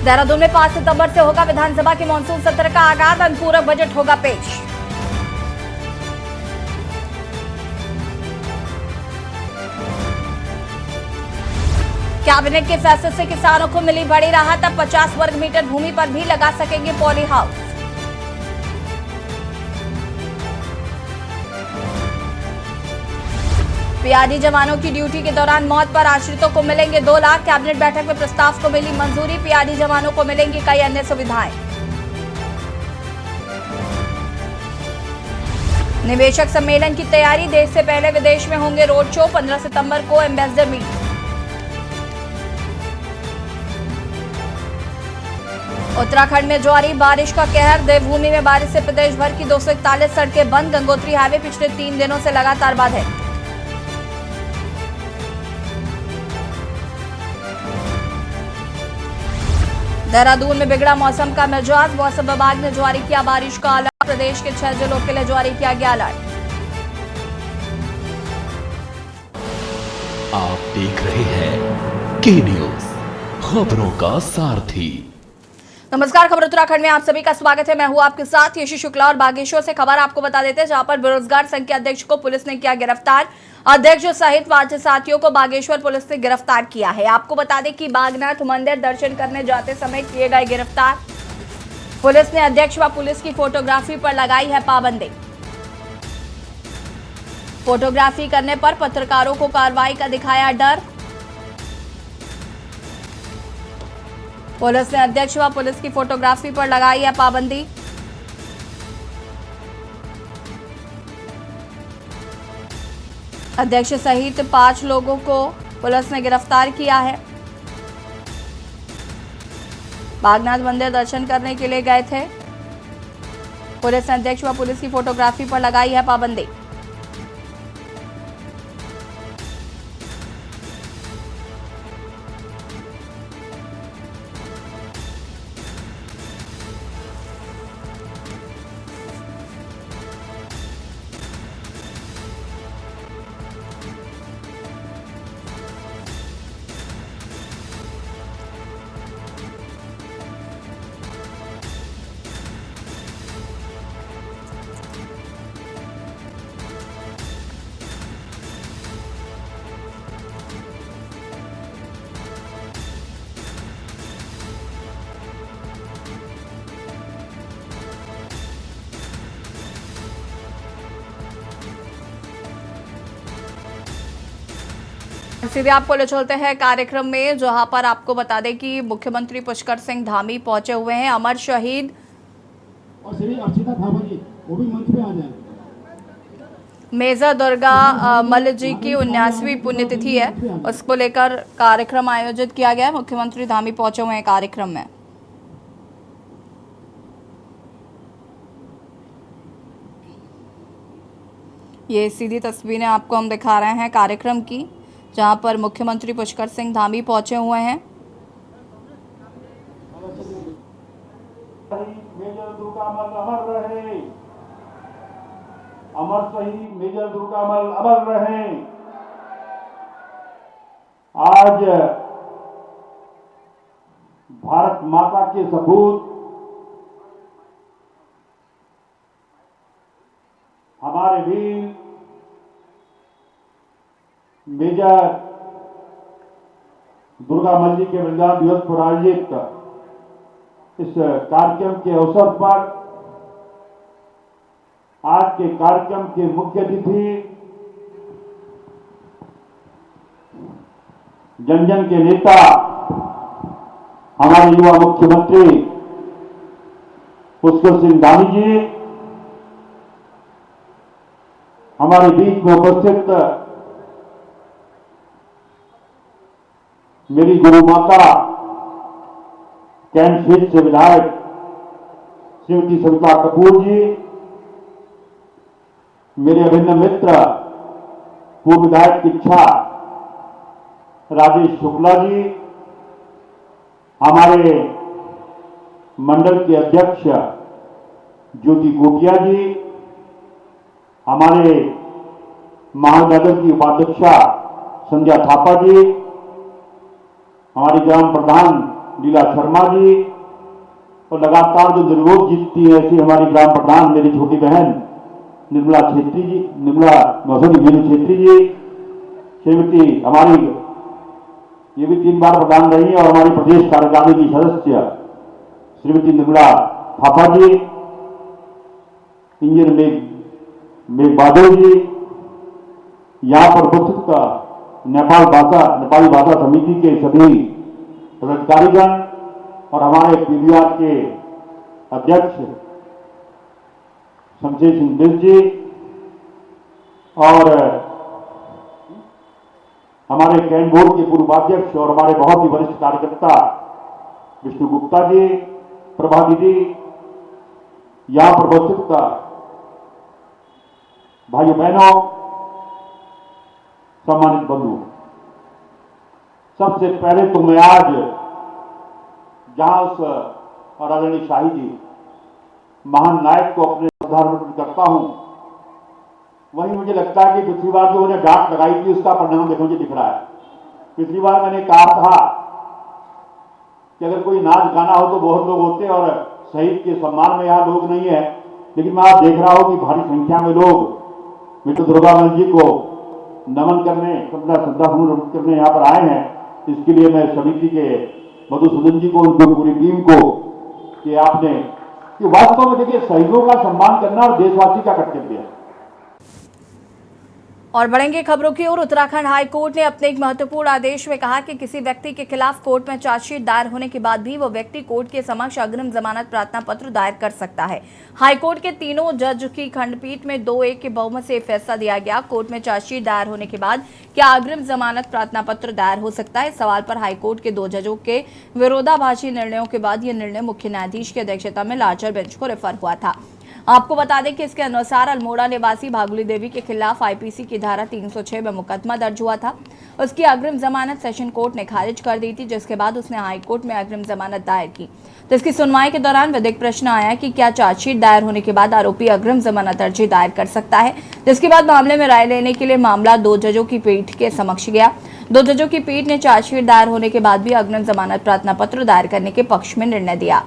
देहरादून में 5 सितंबर से होगा विधानसभा के मानसून सत्र का आगाज। अनुपूरक बजट होगा पेश। कैबिनेट के फैसले से किसानों को मिली बड़ी राहत। अब 50 वर्ग मीटर भूमि पर भी लगा सकेंगे पॉली हाउस। पीआरडी जवानों की ड्यूटी के दौरान मौत पर आश्रितों को मिलेंगे 2 लाख। कैबिनेट बैठक में प्रस्ताव को मिली मंजूरी। पीआरडी जवानों को मिलेंगी कई अन्य सुविधाएं। निवेशक सम्मेलन की तैयारी। देश से पहले विदेश में होंगे रोड शो। 15 सितंबर को एम्बेसडर मीट। उत्तराखंड में जारी बारिश का कहर। देवभूमि में बारिश से प्रदेश भर की 241 सड़कें बंद। गंगोत्री हाईवे पिछले 3 दिनों से लगातार बाधित। देहरादून में बिगड़ा मौसम का मिजाज। मौसम विभाग ने जारी किया बारिश का अलर्ट। प्रदेश के 6 जिलों के लिए जारी किया गया अलर्ट। आप देख रहे हैं के न्यूज, खबरों का सारथी। नमस्कार, खबर उत्तराखंड में आप सभी का स्वागत है। मैं हूं आपके साथ यशी शुक्ला और बागेश्वर से खबर आपको बता देते हैं, जहां पर बेरोजगार संघ के अध्यक्ष को पुलिस ने किया गिरफ्तार। अध्यक्ष सहित 5 साथियों को बागेश्वर पुलिस ने गिरफ्तार किया है। आपको बता दें कि बागनाथ मंदिर दर्शन करने जाते समय किए गए गिरफ्तार। पुलिस ने अध्यक्ष व पुलिस की फोटोग्राफी पर लगाई है पाबंदी। फोटोग्राफी करने पर पत्रकारों को कार्रवाई का दिखाया डर। पुलिस ने अध्यक्ष व पुलिस की फोटोग्राफी पर लगाई है पाबंदी। अध्यक्ष सहित 5 लोगों को पुलिस ने गिरफ्तार किया है। बागनाथ मंदिर दर्शन करने के लिए गए थे। पुलिस ने अध्यक्ष व पुलिस की फोटोग्राफी पर लगाई है पाबंदी। सीधे आपको ले चलते हैं कार्यक्रम में, जहां पर आपको बता दें कि मुख्यमंत्री पुष्कर सिंह धामी पहुंचे हुए हैं। अमर शहीद और श्री अर्चिता थापा जी वो भी मंच पे आ जाएं। मेजर दुर्गा मल्ल जी की 79वीं पुण्यतिथि है, उसको लेकर कार्यक्रम आयोजित किया गया है। मुख्यमंत्री धामी पहुंचे हुए हैं कार्यक्रम में। ये सीधी तस्वीरें आपको हम दिखा रहे हैं कार्यक्रम की, जहां पर मुख्यमंत्री पुष्कर सिंह धामी पहुंचे हुए हैं। मेजर दुर्गामल अमर रहे, अमर शहीद मेजर दुर्गामल अमर रहे। आज भारत माता के सपूत हमारे वीर मेजर दुर्गामल जी के बलिदान दिवस पर आयोजित इस कार्यक्रम के अवसर पर आज के कार्यक्रम के मुख्य अतिथि जन जन के नेता हमारे युवा मुख्यमंत्री पुष्कर सिंह धामी जी, हमारे बीच में उपस्थित मेरी गुरु माता कैंट सीट से विधायक श्रीमती सविता कपूर जी, मेरे अभिन्न मित्र पूर्व विधायक की इच्छा राजेश शुक्ला जी, हमारे मंडल के अध्यक्ष ज्योति गोटिया जी, हमारे महानगर की उपाध्यक्षा संध्या थापा जी, हमारी ग्राम प्रधान लीला शर्मा जी, और लगातार जो निर्विरोध जीतती है ऐसी हमारी ग्राम प्रधान मेरी छोटी बहन निर्मला छेत्री जी, मीनू छेत्री जी, श्रीमती हमारी ये भी 3 बार प्रधान रही है, और हमारी प्रदेश कार्यकारिणी की सदस्य श्रीमती निर्मला थापा जी, इंजीनियर मेघ बादल जी, यहाँ पर उपस्थित का नेपाली भाषा समिति के सभी पदाधिकारीगण और हमारे पीवीआर के अध्यक्ष शमशेर सिंह बिल जी, और हमारे कैंट बोर्ड के पूर्व उपाध्यक्ष और हमारे बहुत ही वरिष्ठ कार्यकर्ता विष्णु गुप्ता जी, प्रभा दीदी, यहां पर उपस्थित का भाइयों बहनों, सम्मानित बंधु, सबसे पहले तो मैं आज जहां उस आदरणीय शाही जी महान नायक को अपने श्रद्धांजलि करता हूं, वहीं मुझे लगता है कि पिछली बार जो उन्हें डांट लगाई थी उसका परिणाम देखो मुझे दिख रहा है। पिछली बार मैंने कहा था कि अगर कोई नाच गाना हो तो बहुत लोग होते और शहीद के सम्मान में यहाँ लोग नहीं है, लेकिन मैं आज देख रहा हूं कि भारी संख्या में लोग मित्र दुर्गावंश जी को नमन करने, श्रद्धासुमन अर्पित करने यहाँ पर आए हैं। इसके लिए मैं समिति के मधुसूदन जी को, उनकी पूरी टीम को, कि आपने कि वास्तव में देखिए शहीदों का सम्मान करना और देशवासी का कर्तव्य है। और बढ़ेंगे खबरों की ओर। उत्तराखंड हाई कोर्ट ने अपने एक महत्वपूर्ण आदेश में कहा कि किसी व्यक्ति के खिलाफ कोर्ट में चार्जशीट दायर होने के बाद भी वो व्यक्ति कोर्ट के समक्ष अग्रिम जमानत प्रार्थना पत्र दायर कर सकता है। हाई कोर्ट के तीनों जज की खंडपीठ में 2-1 के बहुमत से फैसला दिया गया। कोर्ट में चार्जशीट दायर होने के बाद क्या अग्रिम जमानत प्रार्थना पत्र दायर हो सकता है? इस सवाल पर हाईकोर्ट के 2 जजों के विरोधाभासी निर्णयों के बाद यह निर्णय मुख्य न्यायाधीश की अध्यक्षता में लार्जर बेंच को रेफर हुआ था। आपको बता दें कि इसके अनुसार अल्मोड़ा निवासी भागुली देवी के खिलाफ आईपीसी की धारा 306 में मुकदमा दर्ज हुआ था। उसकी अग्रिम जमानत सेशन कोर्ट ने खारिज कर दी थी, जिसके बाद उसने हाई कोर्ट में अग्रिम जमानत दायर की। तो इसकी सुनवाई के दौरान विधिक प्रश्न आया कि क्या चार्जशीट दायर होने के बाद आरोपी अग्रिम जमानत अर्जी दायर कर सकता है, जिसके बाद मामले में राय लेने के लिए मामला 2 जजों की पीठ के समक्ष गया। 2 जजों की पीठ ने चार्जशीट दायर होने के बाद भी अग्रिम जमानत प्रार्थना पत्र दायर करने के पक्ष में निर्णय दिया।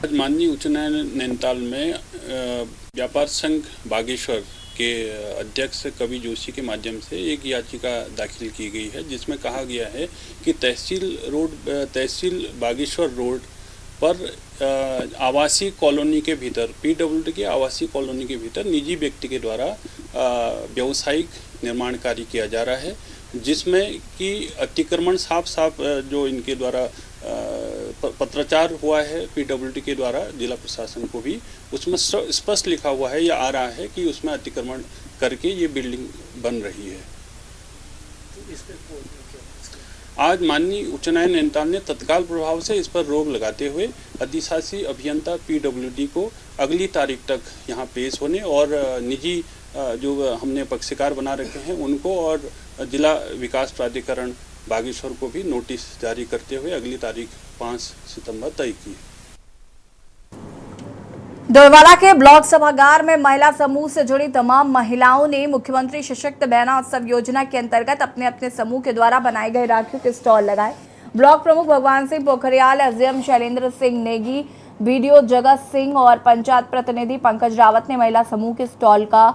आज माननीय उच्च न्यायालय नैनीताल में व्यापार संघ बागेश्वर के अध्यक्ष कवि जोशी के माध्यम से एक याचिका दाखिल की गई है, जिसमें कहा गया है कि तहसील बागेश्वर रोड पर आवासीय कॉलोनी के भीतर, पीडब्ल्यूडी की आवासीय कॉलोनी के भीतर निजी व्यक्ति के द्वारा व्यावसायिक निर्माण कार्य किया जा रहा है, जिसमें कि अतिक्रमण साफ जो इनके द्वारा पत्राचार हुआ है पीडब्ल्यूडी के द्वारा जिला प्रशासन को भी, उसमें स्पष्ट लिखा हुआ है या आ रहा है कि उसमें अतिक्रमण करके ये बिल्डिंग बन रही है। आज माननीय उच्च न्यायालय नैनीताल ने तत्काल प्रभाव से इस पर रोक लगाते हुए अधिशासी अभियंता पीडब्ल्यूडी को अगली तारीख तक यहाँ पेश होने और निजी जो हमने पक्षकार बना रखे हैं उनको और जिला विकास प्राधिकरण बागेश्वर को भी नोटिस जारी करते हुए अगली तारीख 5 सितंबर तय की। डोईवाला के ब्लॉक सभागार में महिला समूह से जुड़ी तमाम महिलाओं ने मुख्यमंत्री सशक्त बहना उत्सव योजना के अंतर्गत अपने अपने समूह के द्वारा बनाए गए राखियों के स्टॉल लगाए। ब्लॉक प्रमुख भगवान सिंह पोखरियाल, एसडीएम शैलेंद्र सिंह नेगी, बीडीओ जगत सिंह और पंचायत प्रतिनिधि पंकज रावत ने महिला समूह के स्टॉल का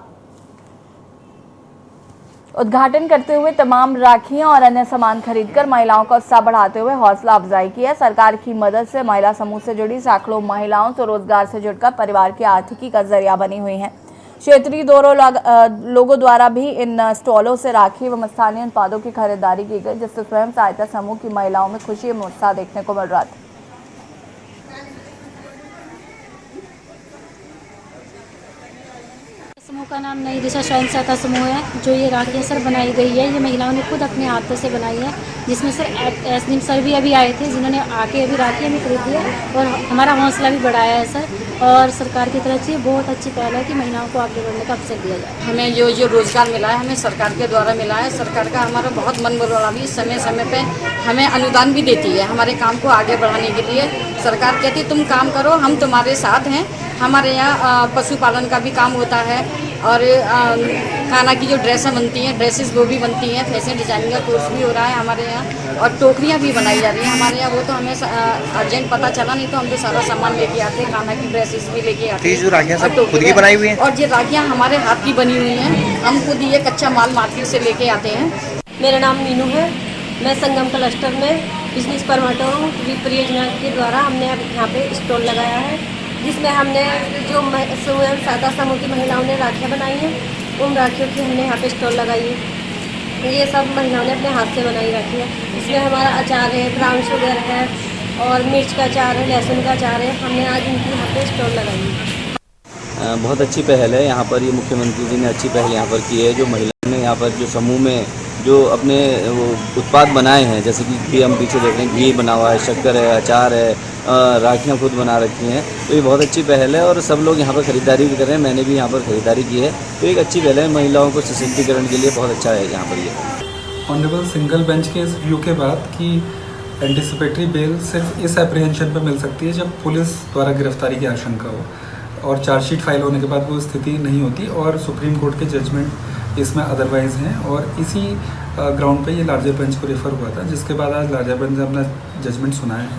उद्घाटन करते हुए तमाम राखियां और अन्य सामान खरीदकर महिलाओं का उत्साह बढ़ाते हुए हौसला अफजाई की है। सरकार की मदद से महिला समूह से जुड़ी सैकड़ों महिलाओं तो रोजगार से जुड़कर परिवार की आर्थिकी का जरिया बनी हुई हैं। क्षेत्रीय लोगों द्वारा भी इन स्टॉलों से राखी एवं स्थानीय उत्पादों की खरीदारी की गई, जिससे स्वयं सहायता समूह की महिलाओं में खुशी एवं उत्साह देखने को मिल रहा था। समूह का नाम नई दिशा स्वयं सहायता समूह है। जो ये राखियाँ सर बनाई गई है, ये महिलाओं ने खुद अपने हाथों से बनाई है, जिसमें सर एसडीएम सर भी अभी आए थे, जिन्होंने आके अभी राखियाँ भी खरीदी है और हमारा हौसला भी बढ़ाया है सर। और सरकार की तरफ से बहुत अच्छी पहल है कि महिलाओं को आगे बढ़ने का अवसर दिया जाए। हमें जो रोज़गार मिला है, हमें सरकार के द्वारा मिला है। सरकार का हमारा बहुत मन बड़ा भी समय समय पे हमें अनुदान भी देती है हमारे काम को आगे बढ़ाने के लिए। सरकार कहती है तुम काम करो, हम तुम्हारे साथ हैं। हमारे यहाँ पशुपालन का भी काम होता है और खाना की जो ड्रेसें बनती हैं, ड्रेसेस वो भी बनती हैं। फैशन डिजाइनिंग का कोर्स भी हो रहा है हमारे यहाँ और टोकरियाँ भी बनाई जा रही हैं हमारे यहाँ। वो तो हमें अर्जेंट पता चला, नहीं तो हम तो सारा सामान लेके आते हैं, खाना की ड्रेसेस भी लेके आते हैं। जो राखियाँ सब खुद की बनाई हुई हैं और ये राखियाँ हमारे हाथ की बनी हुई हैं। हम खुद ये कच्चा माल मार्केट से लेके आते हैं। मेरा नाम मीनू है, मैं संगम क्लस्टर में बिजनेस परमिट हूँ। परियोजना के द्वारा हमने यहाँ पे स्टॉल लगाया है, जिसमें हमने जो स्वयं सहायता समूह की महिलाओं ने राखियाँ बनाई हैं, उन राखियों की हमने यहाँ पे स्टॉल लगाई है। ये सब महिलाओं ने अपने हाथ से बनाई राखी है। इसमें हमारा अचार है, ब्राउन शुगर है और मिर्च का अचार है, लहसुन का अचार है। हमने आज इनकी यहाँ पे स्टॉल लगाई है। बहुत अच्छी पहल है यहाँ पर। ये मुख्यमंत्री जी ने अच्छी पहल यहाँ पर की है। जो महिलाओं ने यहाँ पर जो समूह में जो अपने वो उत्पाद बनाए हैं, जैसे कि हम पीछे देख रहे हैं, घी बना हुआ है, शक्कर है, अचार है, राखियाँ खुद बना रखी हैं। तो ये बहुत अच्छी पहल है और सब लोग यहाँ पर ख़रीदारी भी कर रहे हैं। मैंने भी यहाँ पर ख़रीदारी की है। तो एक अच्छी पहल है, महिलाओं को सशक्तिकरण के लिए बहुत अच्छा है यहाँ पर ये। ऑनरेबल सिंगल बेंच के इस व्यू के बाद कि एंटिसिपेटरी बेल सिर्फ इस एप्रीहेंशन पर मिल सकती है जब पुलिस द्वारा गिरफ्तारी की आशंका हो और चार्जशीट फाइल होने के बाद वो स्थिति नहीं होती और सुप्रीम कोर्ट के जजमेंट इसमें अदरवाइज़ हैं। और इसी ग्राउंड पे ये लार्जर बेंच को रेफ़र हुआ था, जिसके बाद आज लार्जर बेंच ने अपना जजमेंट सुनाया है,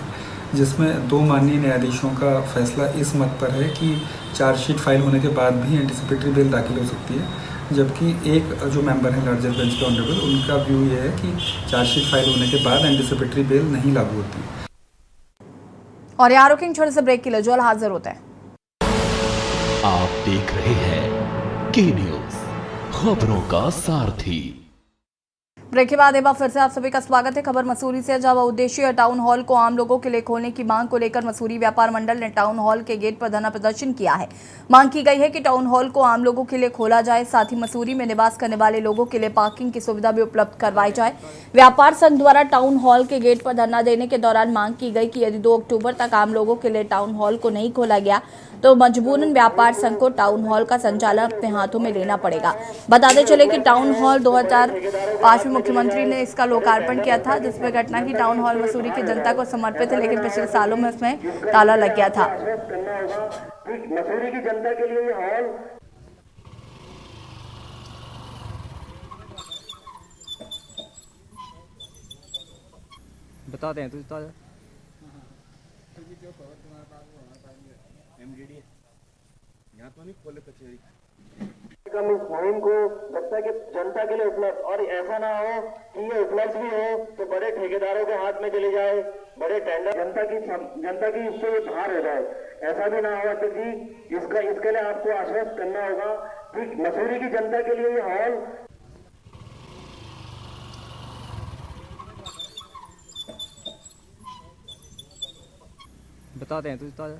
जिसमें 2 माननीय न्यायाधीशों का फैसला इस मत पर है कि चार्जशीट फाइल होने के बाद भी एंटिसिपेटरी बेल दाखिल हो सकती है। जबकि एक जो मेंबर है लार्जर बेंच के ऑनरेबल, उनका व्यू ये है कि चार्जशीट फाइल होने के बाद एंटिसिपेटरी बेल नहीं लागू होती। और यहाँ रुकेंगे छोटे से ब्रेक के लिए, जो हाजिर होते हैं। आप देख रहे हैं के न्यूज़, खबरों का सारथी। ब्रेक के बाद एक बार फिर से आप सभी का स्वागत है। खबर मसूरी से, जब उद्देश्य टाउन हॉल को आम लोगों के लिए खोलने की मांग को लेकर मसूरी व्यापार मंडल ने टाउन हॉल के गेट पर धरना प्रदर्शन किया है। मांग की गई है कि टाउन हॉल को आम लोगों के लिए खोला जाए, साथ ही मसूरी में निवास करने वाले लोगों के लिए पार्किंग की सुविधा भी उपलब्ध करवाई जाए। व्यापार संघ द्वारा टाउन हॉल के गेट पर धरना देने के दौरान मांग की गई कि यदि 2 अक्टूबर तक आम लोगों के लिए टाउन हॉल को नहीं खोला गया तो मजबूरन व्यापार संघ को टाउन हॉल का संचालन अपने हाथों में लेना पड़ेगा। बताते चले कि टाउन हॉल 2005 में मुख्यमंत्री ने इसका लोकार्पण किया था, जिसमें घटना की टाउन हॉल मसूरी की जनता को समर्पित है, लेकिन पिछले सालों में इसमें ताला लग गया था। मसूरी की जनता के लिए हॉल बताते हैं तुझे हम इस मुहिम को जब तक जनता के लिए उपलब्ध, और ऐसा ना हो कि ये उपलब्ध भी हो तो बड़े ठेकेदारों के हाथ में चले जाए, बड़े टेंडर जनता की इससे बाहर हो जाए। ऐसा भी ना हो तो कि इसके लिए आपको आश्वस्त करना होगा कि मसूरी की जनता के लिए ये हॉल बताते हैं तुझे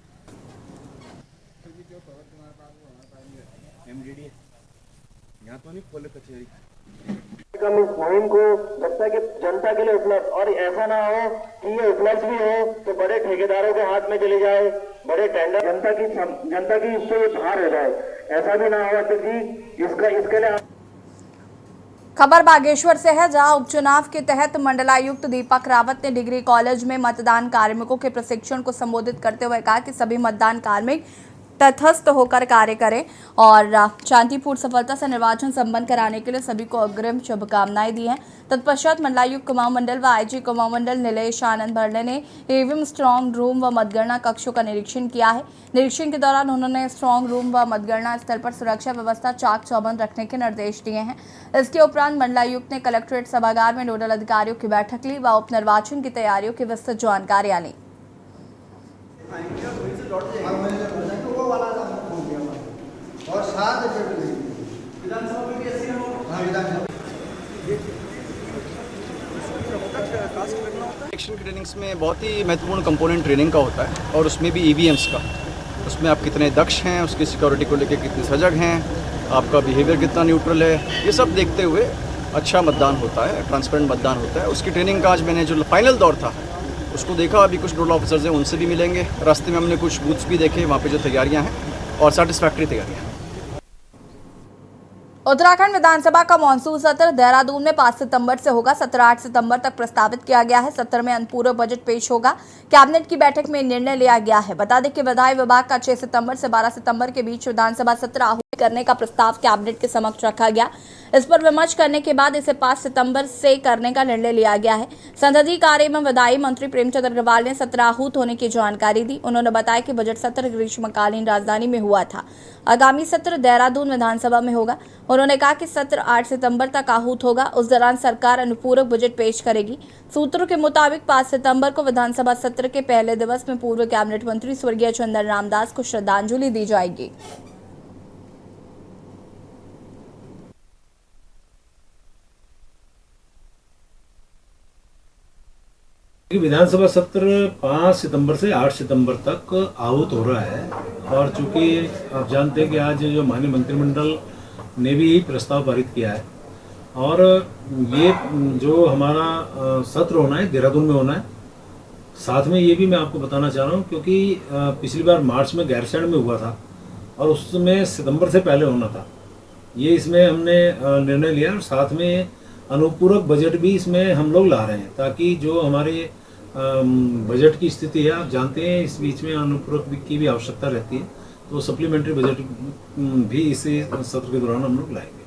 हम इस मुहिम को जब तक जनता के लिए उपलब्ध, और ऐसा ना हो कि ये उपलब्ध भी हो तो बड़े ठेकेदारों के हाथ में चले जाए, बड़े टेंडर जनता की इससे बाहर हो जाए। ऐसा भी ना हो तो कि इसके लिए खबर बागेश्वर से है, जहां उपचुनाव के तहत मंडलायुक्त दीपक रावत ने डिग्री कॉलेज में मतदान कार्मिकों के प्रशिक्षण को संबोधित करते हुए कहा कि सभी मतदान कार्मिक तटस्थ होकर कार्य करें और शांतिपूर्ण सफलता से निर्वाचन संपन्न कराने के लिए सभी को अग्रिम शुभकामनाएं दी हैं। तत्पश्चात मंडलायुक्त कुमाऊं मंडल व आईजी कुमाऊं मंडल नीलेश आनंद भरले ने ईवीएम स्ट्रांग रूम व मतगणना कक्षों का निरीक्षण किया है। निरीक्षण के दौरान उन्होंने स्ट्रांग रूम व मतगणना स्थल पर सुरक्षा व्यवस्था चाक चौबंद रखने के निर्देश दिए हैं। इसके उपरांत मंडलायुक्त ने कलेक्ट्रेट सभागार में नोडल अधिकारियों की बैठक ली व उप निर्वाचन की तैयारियों की विस्तृत जानकारियां ली। और साथ विधानसभा में भी ऐसी इलेक्शन की ट्रेनिंग्स में बहुत ही महत्वपूर्ण कंपोनेंट ट्रेनिंग का होता है, और उसमें भी ईवीएम्स का, उसमें आप कितने दक्ष हैं, उसकी सिक्योरिटी को लेकर कितने सजग हैं, आपका बिहेवियर कितना न्यूट्रल है, ये सब देखते हुए अच्छा मतदान होता है, ट्रांसपेरेंट मतदान होता है। उसकी ट्रेनिंग का आज मैंने जो फाइनल दौर था उसको देखा। अभी कुछ नोडल ऑफिसर्स हैं, उनसे भी मिलेंगे। रास्ते में हमने कुछ बूथ्स भी देखे, वहाँ पे जो तैयारियाँ हैं और सेटिस्फैक्ट्री तैयारियाँ हैं। उत्तराखंड विधानसभा का मॉनसून सत्र देहरादून में 5 सितंबर से होगा। सत्र 8 सितंबर तक प्रस्तावित किया गया है। सत्र में अनुपूरक बजट पेश होगा। कैबिनेट की बैठक में निर्णय लिया गया है। बता दें कि विधायी विभाग का 6 सितंबर से 12 सितंबर के बीच विधानसभा सत्र आहूत करने का प्रस्ताव कैबिनेट के समक्ष रखा गया। इस पर विमर्श करने के बाद इसे 5 सितंबर से करने का निर्णय लिया गया है। संसदीय कार्य एवं विधायी मंत्री प्रेमचंद अग्रवाल ने सत्र आहूत होने की जानकारी दी। उन्होंने बताया कि बजट सत्र ग्रीष्मकालीन राजधानी में हुआ था। आगामी सत्र देहरादून विधानसभा में होगा। उन्होंने कहा कि सत्र 8 सितंबर तक आहूत होगा। उस दौरान सरकार अनुपूरक बजट पेश करेगी। सूत्रों के मुताबिक 5 सितंबर को विधानसभा सत्र के पहले दिवस में पूर्व कैबिनेट मंत्री स्वर्गीय चंदन रामदास को श्रद्धांजलि दी जाएगी। विधानसभा सत्र 5 सितंबर से 8 सितंबर तक आहूत हो रहा है। और चूंकि आप जानते हैं कि आज जो माननीय मंत्रिमंडल ने भी प्रस्ताव पारित किया है और ये जो हमारा सत्र होना है देहरादून में होना है। साथ में ये भी मैं आपको बताना चाह रहा हूँ क्योंकि पिछली बार मार्च में गैरसैंण में हुआ था और उसमें सितंबर से पहले होना था। ये इसमें हमने निर्णय लिया और साथ में अनुपूरक बजट भी इसमें हम लोग ला रहे हैं ताकि जो हमारे बजट की स्थिति है, आप जानते हैं इस बीच में अनुपूरक की भी आवश्यकता रहती है, तो सप्लीमेंट्री बजट भी इसी सत्र के दौरान हम लोग लाएंगे।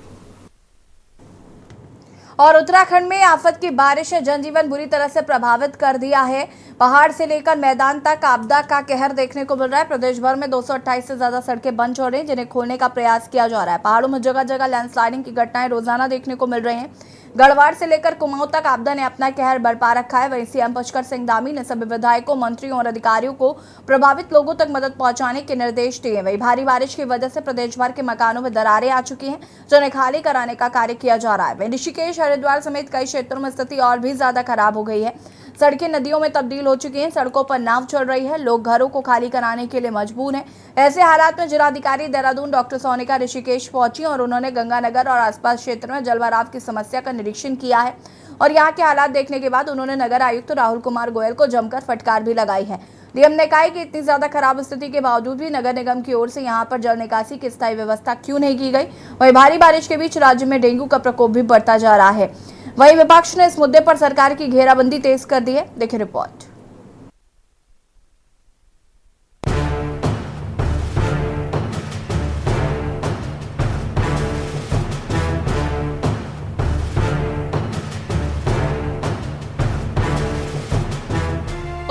और उत्तराखंड में आफत की बारिश ने जनजीवन बुरी तरह से प्रभावित कर दिया है। पहाड़ से लेकर मैदान तक आपदा का कहर देखने को मिल रहा है। प्रदेश भर में 228 से ज्यादा सड़कें बंद हो रही हैं, जिन्हें खोलने का प्रयास किया जा रहा है। पहाड़ों में जगह जगह लैंडस्लाइडिंग की घटनाएं रोजाना देखने को मिल रही हैं। गढ़वाल से लेकर कुमाऊं तक आपदा ने अपना कहर बरपा रखा है। वहीं सीएम पुष्कर सिंह धामी ने सभी विधायकों, मंत्रियों और अधिकारियों को प्रभावित लोगों तक मदद पहुंचाने के निर्देश दिए। वहीं भारी बारिश की वजह से प्रदेश भर के मकानों में दरारें आ चुकी हैं, जिन्हें खाली कराने का कार्य किया जा रहा है। वहीं ऋषिकेश, हरिद्वार समेत कई क्षेत्रों में स्थिति और भी ज्यादा खराब हो गई है। सड़कें नदियों में तब्दील हो चुकी हैं। सड़कों पर नाव चल रही है। लोग घरों को खाली कराने के लिए मजबूर हैं। ऐसे हालात में जिलाधिकारी देहरादून डॉक्टर सोनिका ऋषिकेश पहुंची और उन्होंने गंगानगर और आसपास क्षेत्र में जलभराव की समस्या का निरीक्षण किया है। और यहाँ के हालात देखने के बाद उन्होंने नगर आयुक्त राहुल कुमार गोयल को जमकर फटकार भी लगाई है। डीएम ने कहा कि इतनी ज्यादा खराब स्थिति के बावजूद भी नगर निगम की ओर से यहाँ पर जल निकासी की स्थायी व्यवस्था क्यों नहीं की गई। वहीं भारी बारिश के बीच राज्य में डेंगू का प्रकोप भी बढ़ता जा रहा है। वहीं विपक्ष ने इस मुद्दे पर सरकार की घेराबंदी तेज कर दी है। देखिए रिपोर्ट।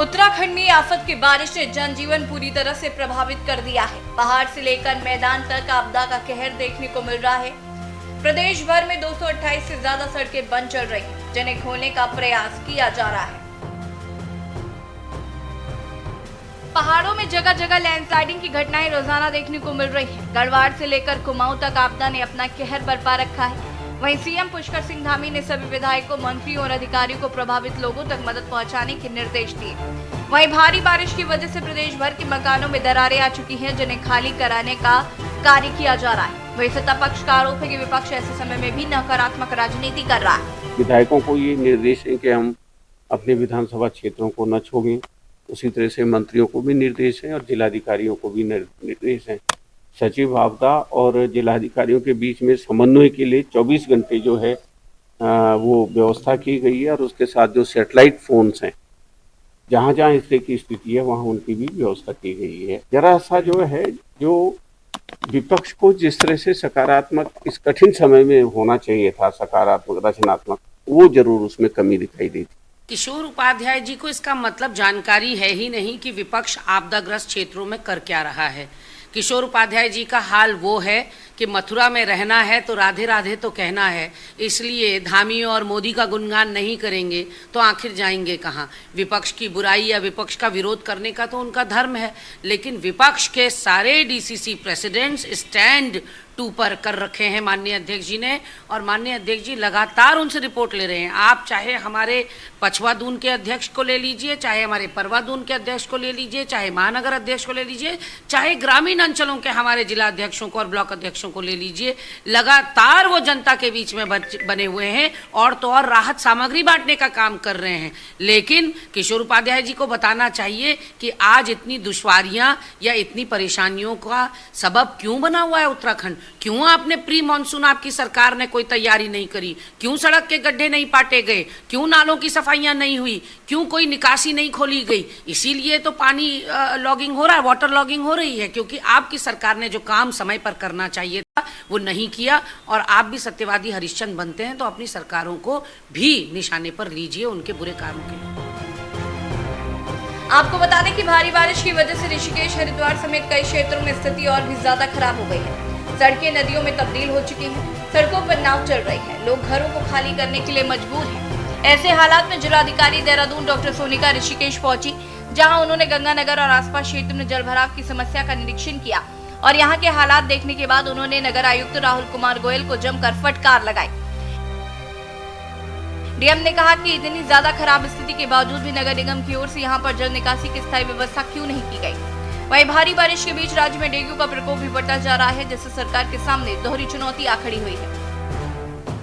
उत्तराखंड में आफत की बारिश ने जनजीवन पूरी तरह से प्रभावित कर दिया है। पहाड़ से लेकर मैदान तक आपदा का कहर देखने को मिल रहा है। प्रदेश भर में 228 से ज्यादा सड़कें बंद चल रही हैं, जिन्हें खोलने का प्रयास किया जा रहा है। पहाड़ों में जगह जगह लैंडस्लाइडिंग की घटनाएं रोजाना देखने को मिल रही हैं। गढ़वाल से लेकर कुमाऊं तक आपदा ने अपना कहर बरपा रखा है। वहीं सीएम पुष्कर सिंह धामी ने सभी विधायकों, मंत्रियों और अधिकारियों को प्रभावित लोगों तक मदद पहुंचाने के निर्देश दिए। वहीं भारी बारिश की वजह से प्रदेश भर के मकानों में दरारें आ चुकी हैं, जिन्हें खाली कराने का कार्य किया जा रहा है। वहीं सत्ता पक्ष का आरोप है कि विपक्ष ऐसे समय में भी नकारात्मक राजनीति कर रहा है। विधायकों को ये निर्देश है कि हम अपने विधानसभा क्षेत्रों को न छोड़ें। उसी तरह से मंत्रियों को भी निर्देश है और जिलाधिकारियों को भी निर्देश है। सचिव आपदा और जिलाधिकारियों के बीच में समन्वय के लिए 24 घंटे जो है वो व्यवस्था की गई है। और उसके साथ जो सैटेलाइट फोन्स हैं, जहाँ जहाँ इस तरह की स्थिति है वहाँ उनकी भी व्यवस्था की गई है। जरा सा जो है, जो विपक्ष को जिस तरह से सकारात्मक इस कठिन समय में होना चाहिए था, सकारात्मक, रचनात्मक, वो जरूर उसमें कमी दिखाई दी थी। किशोर उपाध्याय जी को इसका मतलब जानकारी है ही नहीं कि विपक्ष आपदाग्रस्त क्षेत्रों में कर क्या रहा है। किशोर उपाध्याय जी का हाल वो है कि मथुरा में रहना है तो राधे राधे तो कहना है, इसलिए धामी और मोदी का गुणगान नहीं करेंगे तो आखिर जाएंगे कहाँ। विपक्ष की बुराई या विपक्ष का विरोध करने का तो उनका धर्म है, लेकिन विपक्ष के सारे डीसीसी प्रेसिडेंट्स स्टैंड टू पर कर रखे हैं माननीय अध्यक्ष जी ने, और माननीय अध्यक्ष जी लगातार उनसे रिपोर्ट ले रहे हैं। आप चाहे हमारे पछवा दून के अध्यक्ष को ले लीजिए, चाहे हमारे परवा दून के अध्यक्ष को ले लीजिए, चाहे महानगर अध्यक्ष को ले लीजिए, चाहे ग्रामीण अंचलों के हमारे जिला अध्यक्षों को और ब्लॉक अध्यक्षों को ले लीजिए, लगातार वो जनता के बीच में बने हुए हैं और तो और राहत सामग्री बांटने का काम कर रहे हैं। लेकिन किशोर उपाध्याय जी को बताना चाहिए कि आज इतनी दुश्वारियां या इतनी परेशानियों का सबब क्यों बना हुआ है उत्तराखंड। क्यों आपने प्री मॉनसून आपकी सरकार ने कोई तैयारी नहीं करी, क्यों सड़क के गड्ढे नहीं पाटे गए, क्यों नालों की सफाइयां नहीं हुई, क्यों कोई निकासी नहीं खोली गई। इसीलिए तो पानी लॉगिंग हो रहा है, वाटर लॉगिंग हो रही है, क्योंकि आपकी सरकार ने जो काम समय पर करना चाहिए था वो नहीं किया। और आप भी सत्यवादी हरिश्चंद्र बनते हैं तो अपनी सरकारों को भी निशाने पर लीजिए उनके बुरे कामों के लिए। आपको बता दें कि भारी बारिश की वजह से ऋषिकेश, हरिद्वार समेत कई क्षेत्रों में स्थिति और भी ज्यादा खराब हो गई है। सड़कें नदियों में तब्दील हो चुकी हैं, सड़कों पर नाव चल रही है, लोग घरों को खाली करने के लिए मजबूर हैं। ऐसे हालात में जिलाधिकारी देहरादून डॉक्टर सोनिका ऋषिकेश पहुंची, जहां उन्होंने गंगानगर और आसपास क्षेत्र में जलभराव की समस्या का निरीक्षण किया और यहां के हालात देखने के बाद उन्होंने नगर आयुक्त राहुल कुमार गोयल को जमकर फटकार लगाई। डीएम ने कहा कि इतनी ज्यादा खराब स्थिति के बावजूद भी नगर निगम की ओर से यहां पर जल निकासी की स्थायी व्यवस्था क्यों नहीं की गई। वहीं भारी बारिश के बीच राज्य में डेंगू का प्रकोप भी बढ़ता जा रहा है, जिससे सरकार के सामने दोहरी चुनौती आ खड़ी हुई है।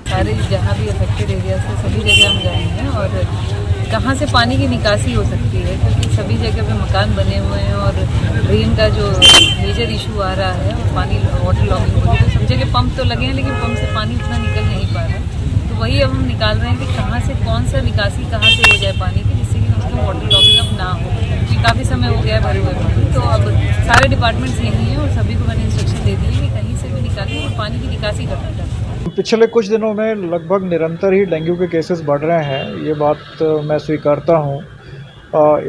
सारे जहाँ भी अफेक्टेड एरिया से सभी जगह हम गए हैं और कहाँ से पानी की निकासी हो सकती है, क्योंकि सभी जगह पे मकान बने हुए हैं और ड्रेन का जो मेजर इशू आ रहा है और पानी वाटर लॉगिंग हो रही है। तो सब जगह पंप तो लगे हैं लेकिन पंप से पानी उतना निकल नहीं पा रहा है। तो वही अब हम निकाल रहे हैं कि कहाँ से कौन सा निकासी कहाँ से हो जाए पानी की, जिससे कि उसका वाटर लॉगिंग अब ना हो, क्योंकि काफ़ी समय हो गया है भरे हुए पानी। तो अब सारे डिपार्टमेंट्स यही हैं और सभी को मैंने इंस्ट्रक्शन दे दी है कि कहीं से भी निकालें और पानी की निकासी करना चाहिए। पिछले कुछ दिनों में लगभग निरंतर ही डेंगू के केसेस बढ़ रहे हैं, ये बात मैं स्वीकारता हूँ।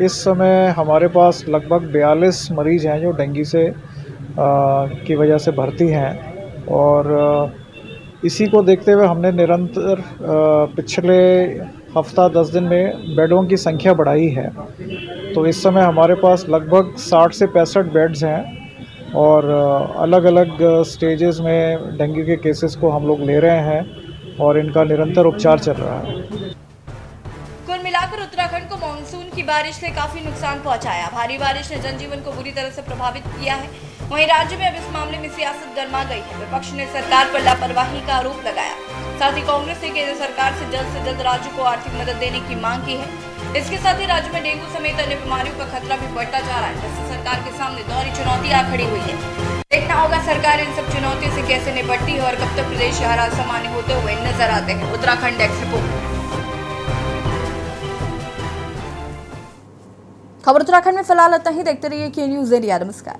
इस समय हमारे पास लगभग 42 मरीज हैं जो डेंगू से की वजह से भर्ती हैं और इसी को देखते हुए हमने निरंतर पिछले हफ्ता 10 दिन में बेडों की संख्या बढ़ाई है। तो इस समय हमारे पास लगभग 60 से 65 बेड्स हैं और अलग अलग स्टेजेस में डेंगू के केसेस को हम लोग ले रहे हैं और इनका निरंतर उपचार चल रहा है। कुल मिलाकर उत्तराखंड को मानसून की बारिश ने काफी नुकसान पहुंचाया। भारी बारिश ने जनजीवन को बुरी तरह से प्रभावित किया है। वहीं राज्य में अब इस मामले में सियासत गर्मा गई है। विपक्ष ने सरकार पर लापरवाही का आरोप लगाया। साथ ही कांग्रेस ने केंद्र सरकार से जल्द राज्य को आर्थिक मदद देने की मांग की है। इसके साथ ही राज्य में डेंगू समेत अन्य बीमारियों का खतरा भी बढ़ता जा रहा है, जिससे सरकार के सामने दोहरी चुनौती आ खड़ी हुई है। देखना होगा सरकार इन सब चुनौतियों से कैसे निपटती है और कब तक प्रदेश के हालात सामान्य होते हुए नजर आते हैं। Uttarakhand x report. खबर उत्तराखंड में फिलहाल इतना ही। देखते रहिए के न्यूज़ इंडिया। नमस्कार।